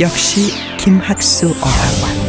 역시 김학수 어학원.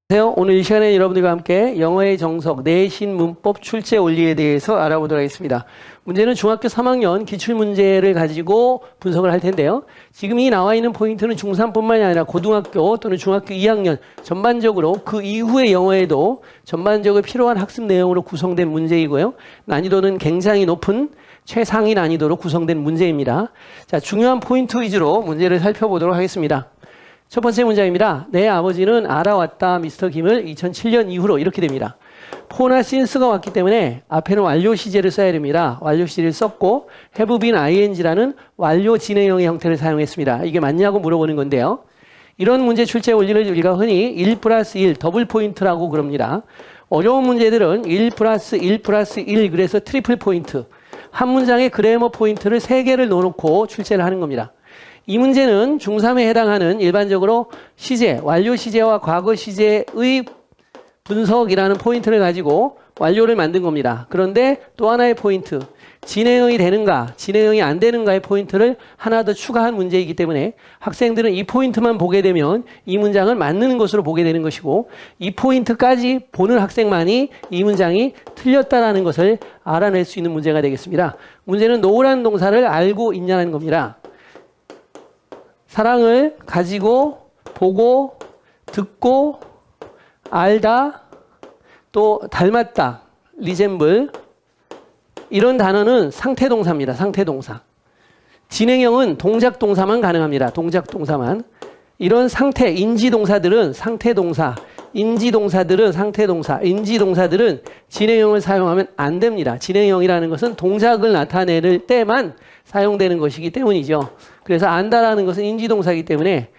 안녕하세요. 오늘 이 시간에 여러분들과 함께 영어의 정석, 내신 문법 출제 원리에 대해서 알아보도록 하겠습니다. 문제는 중학교 3학년 기출문제를 가지고 분석을 할 텐데요. 지금 이 나와 있는 포인트는 중3뿐만이 아니라 고등학교 또는 중학교 2학년 전반적으로 그 이후의 영어에도 전반적으로 필요한 학습 내용으로 구성된 문제이고요. 난이도는 굉장히 높은 최상위 난이도로 구성된 문제입니다. 자, 중요한 포인트 위주로 문제를 살펴보도록 하겠습니다. 첫 번째 문장입니다. 내 아버지는 알아왔다 미스터 김을 2007년 이후로 이렇게 됩니다. 포나 since가 왔기 때문에 앞에는 완료 시제를 써야 됩니다. 완료 시제를 썼고 have been ing라는 완료 진행형의 형태를 사용했습니다. 이게 맞냐고 물어보는 건데요. 이런 문제 출제 원리를 우리가 흔히 1 플러스 1 더블 포인트라고 그럽니다. 어려운 문제들은 1 플러스 1 플러스 1 그래서 트리플 포인트. 한 문장에 그래머 포인트를 3개를 넣어놓고 출제를 하는 겁니다. 이 문제는 중3에 해당하는 일반적으로 시제, 완료 시제와 과거 시제의 분석이라는 포인트를 가지고 완료를 만든 겁니다. 그런데 또 하나의 포인트, 진행형이 되는가, 진행형이 안 되는가의 포인트를 하나 더 추가한 문제이기 때문에 학생들은 이 포인트만 보게 되면 이 문장을 맞는 것으로 보게 되는 것이고 이 포인트까지 보는 학생만이 이 문장이 틀렸다라는 것을 알아낼 수 있는 문제가 되겠습니다. 문제는 know라는 동사를 알고 있냐는 겁니다. 사랑을 가지고 보고 듣고 알다 또 닮았다 resemble 이런 단어는 상태동사입니다. 상태동사. 진행형은 동작동사만 가능합니다. 동작동사만. 이런 상태 인지동사들은 상태동사 인지동사들은 상태동사 인지동사들은 진행형을 사용하면 안 됩니다. 진행형이라는 것은 동작을 나타낼 때만 사용되는 것이기 때문이죠. 그래서 안다라는 것은 인지동사이기 때문에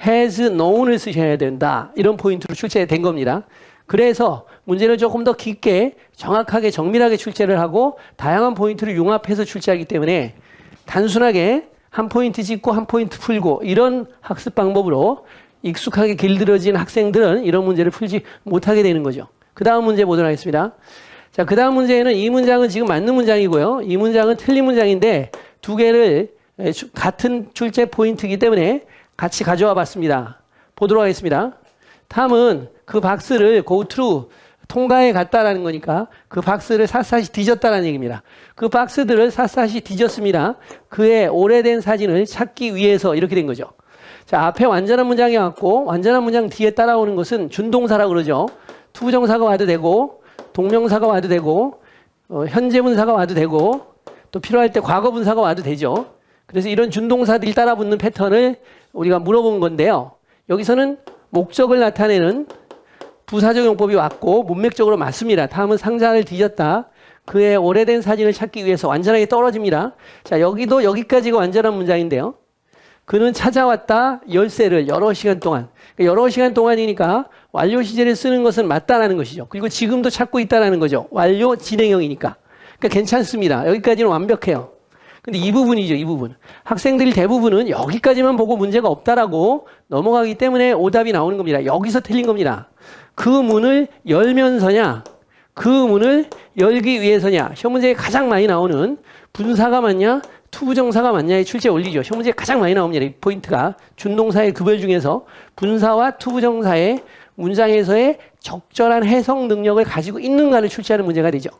has known을 쓰셔야 된다. 이런 포인트로 출제된 겁니다. 그래서 문제를 조금 더 깊게 정확하게 정밀하게 출제를 하고 다양한 포인트를 융합해서 출제하기 때문에 단순하게 한 포인트 짚고 한 포인트 풀고 이런 학습 방법으로 익숙하게 길들여진 학생들은 이런 문제를 풀지 못하게 되는 거죠. 그 다음 문제 보도록 하겠습니다. 자, 그 다음 문제는 이 문장은 지금 맞는 문장이고요. 이 문장은 틀린 문장인데 두 개를 같은 출제 포인트이기 때문에 같이 가져와 봤습니다. 보도록 하겠습니다. 탐은 그 박스를 go through 통과해 갔다라는 거니까 그 박스를 샅샅이 뒤졌다는 얘기입니다. 그 박스들을 샅샅이 뒤졌습니다. 그의 오래된 사진을 찾기 위해서 이렇게 된 거죠. 자, 앞에 완전한 문장이 왔고 완전한 문장 뒤에 따라오는 것은 준동사라고 그러죠. 투부정사가 와도 되고 동명사가 와도 되고 현재 분사가 와도 되고 또 필요할 때 과거 분사가 와도 되죠. 그래서 이런 준동사들이 따라붙는 패턴을 우리가 물어본 건데요. 여기서는 목적을 나타내는 부사적 용법이 왔고 문맥적으로 맞습니다. 다음은 상자를 뒤졌다. 그의 오래된 사진을 찾기 위해서 완전하게 떨어집니다. 자, 여기도 여기까지가 완전한 문장인데요. 그는 찾아왔다 열쇠를 여러 시간 동안. 그러니까 여러 시간 동안이니까 완료 시제를 쓰는 것은 맞다라는 것이죠. 그리고 지금도 찾고 있다라는 거죠. 완료 진행형이니까. 그러니까 괜찮습니다. 여기까지는 완벽해요. 근데 이 부분이죠, 이 부분. 학생들이 대부분은 여기까지만 보고 문제가 없다라고 넘어가기 때문에 오답이 나오는 겁니다. 여기서 틀린 겁니다. 그 문을 열면서냐, 그 문을 열기 위해서냐, 시험 문제에 가장 많이 나오는 분사가 맞냐, 투부정사가 맞냐의 출제 원리죠. 시험 문제에 가장 많이 나옵니다. 이 포인트가 준동사의 급여 중에서 분사와 투부정사의 문장에서의 적절한 해석 능력을 가지고 있는가를 출제하는 문제가 되죠.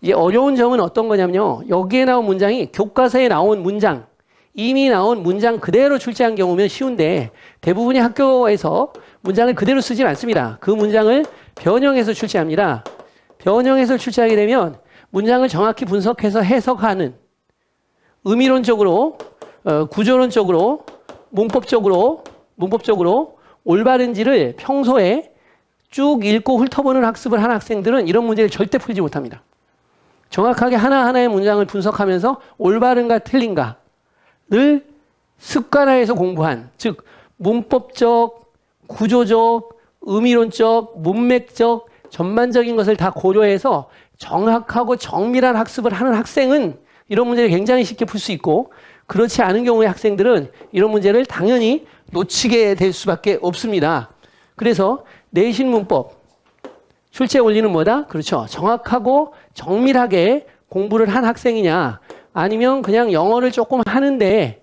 이제 어려운 점은 어떤 거냐면요. 여기에 나온 문장이 교과서에 나온 문장, 이미 나온 문장 그대로 출제한 경우면 쉬운데 대부분의 학교에서 문장을 그대로 쓰진 않습니다. 그 문장을 변형해서 출제합니다. 변형해서 출제하게 되면 문장을 정확히 분석해서 해석하는 의미론적으로, 구조론적으로, 문법적으로 올바른지를 평소에 쭉 읽고 훑어보는 학습을 한 학생들은 이런 문제를 절대 풀지 못합니다. 정확하게 하나하나의 문장을 분석하면서 올바른가 틀린가를 습관화해서 공부한, 즉 문법적, 구조적, 의미론적, 문맥적, 전반적인 것을 다 고려해서 정확하고 정밀한 학습을 하는 학생은 이런 문제를 굉장히 쉽게 풀 수 있고 그렇지 않은 경우의 학생들은 이런 문제를 당연히 놓치게 될 수밖에 없습니다. 그래서 내신 문법 출제 원리는 뭐다? 그렇죠. 정확하고 정밀하게 공부를 한 학생이냐 아니면 그냥 영어를 조금 하는데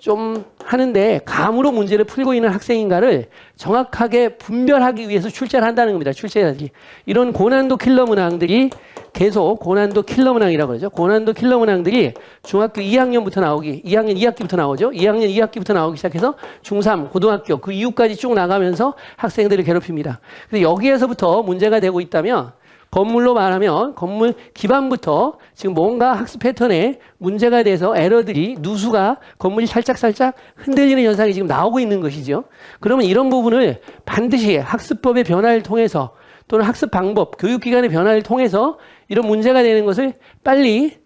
좀 하는데 감으로 문제를 풀고 있는 학생인가를 정확하게 분별하기 위해서 출제를 한다는 겁니다. 출제하기. 이런 고난도 킬러 문항들이 계속 고난도 킬러 문항이라고 그러죠. 고난도 킬러 문항들이 중학교 2학년부터 나오기, 2학년 2학기부터 나오죠. 2학년 2학기부터 나오기 시작해서 중3, 고등학교 그 이후까지 쭉 나가면서 학생들을 괴롭힙니다. 그래서 여기에서부터 문제가 되고 있다면 건물로 말하면 건물 기반부터 지금 뭔가 학습 패턴에 문제가 돼서 에러들이 누수가 건물이 살짝살짝 흔들리는 현상이 지금 나오고 있는 것이죠. 그러면 이런 부분을 반드시 학습법의 변화를 통해서 또는 학습 방법, 교육기관의 변화를 통해서 이런 문제가 되는 것을 빨리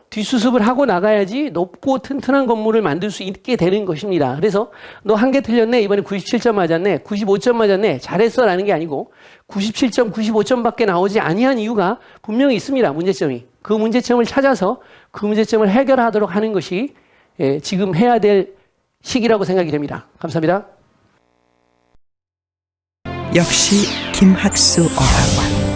뒷수습을 하고 나가야지 높고 튼튼한 건물을 만들 수 있게 되는 것입니다. 그래서 너 한 개 틀렸네. 이번에 97점 맞았네. 95점 맞았네. 잘했어 라는 게 아니고 97점, 95점밖에 나오지 아니한 이유가 분명히 있습니다. 문제점이. 그 문제점을 찾아서 그 문제점을 해결하도록 하는 것이 지금 해야 될 시기라고 생각이 됩니다. 감사합니다. 역시 김학수 어학원